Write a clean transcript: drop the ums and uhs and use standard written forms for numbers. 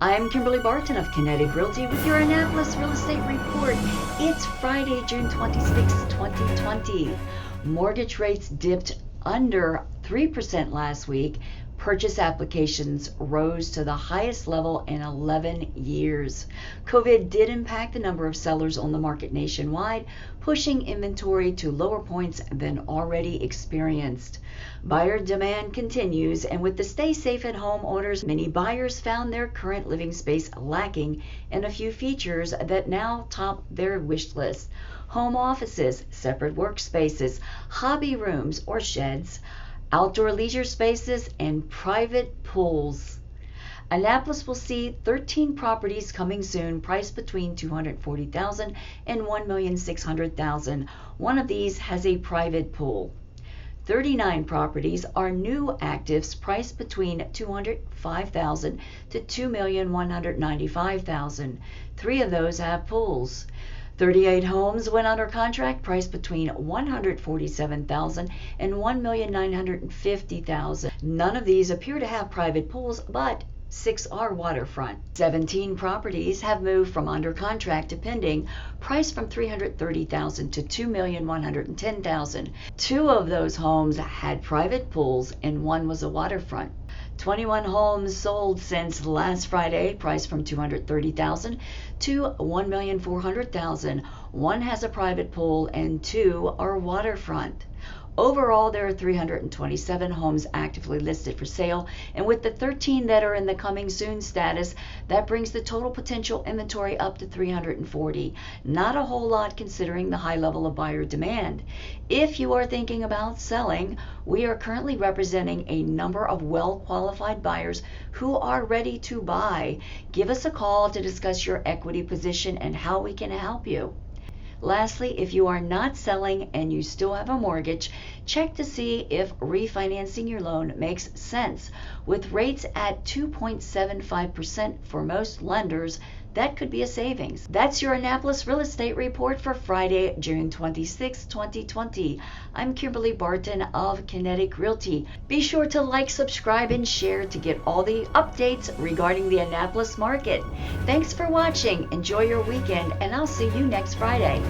I'm Kimberly Barton of Kinetic Realty with your Annapolis Real Estate Report. It's Friday, June 26, 2020. Mortgage rates dipped under 3% last week. Purchase applications rose to the highest level in 11 years. COVID did impact the number of sellers on the market nationwide, pushing inventory to lower points than already experienced. Buyer demand continues, and with the stay safe at home orders, many buyers found their current living space lacking in a few features that now top their wish list. Home offices, separate workspaces, hobby rooms or sheds, outdoor leisure spaces, and private pools. Annapolis will see 13 properties coming soon, priced between $240,000 and $1,600,000. One of these has a private pool. 39 properties are new actives priced between $205,000 to $2,195,000. 3 of those have pools. 38 homes went under contract priced between $147,000 and $1,950,000. None of these appear to have private pools, but 6 are waterfront. 17 properties have moved from under contract to pending, priced from $330,000 to $2,110,000. 2 of those homes had private pools and 1 was a waterfront. 21 homes sold since last Friday, priced from $230,000 to $1,400,000. 1 has a private pool and 2 are waterfront. Overall, there are 327 homes actively listed for sale, and with the 13 that are in the coming soon status, that brings the total potential inventory up to 340. Not a whole lot considering the high level of buyer demand. If you are thinking about selling, we are currently representing a number of well-qualified buyers who are ready to buy. Give us a call to discuss your equity position and how we can help you. Lastly, if you are not selling and you still have a mortgage, check to see if refinancing your loan makes sense. With rates at 2.75% for most lenders, that could be a savings. That's your Annapolis Real Estate Report for Friday, June 26, 2020. I'm Kimberly Barton of Kinetic Realty. Be sure to like, subscribe, and share to get all the updates regarding the Annapolis market. Thanks for watching. Enjoy your weekend, and I'll see you next Friday.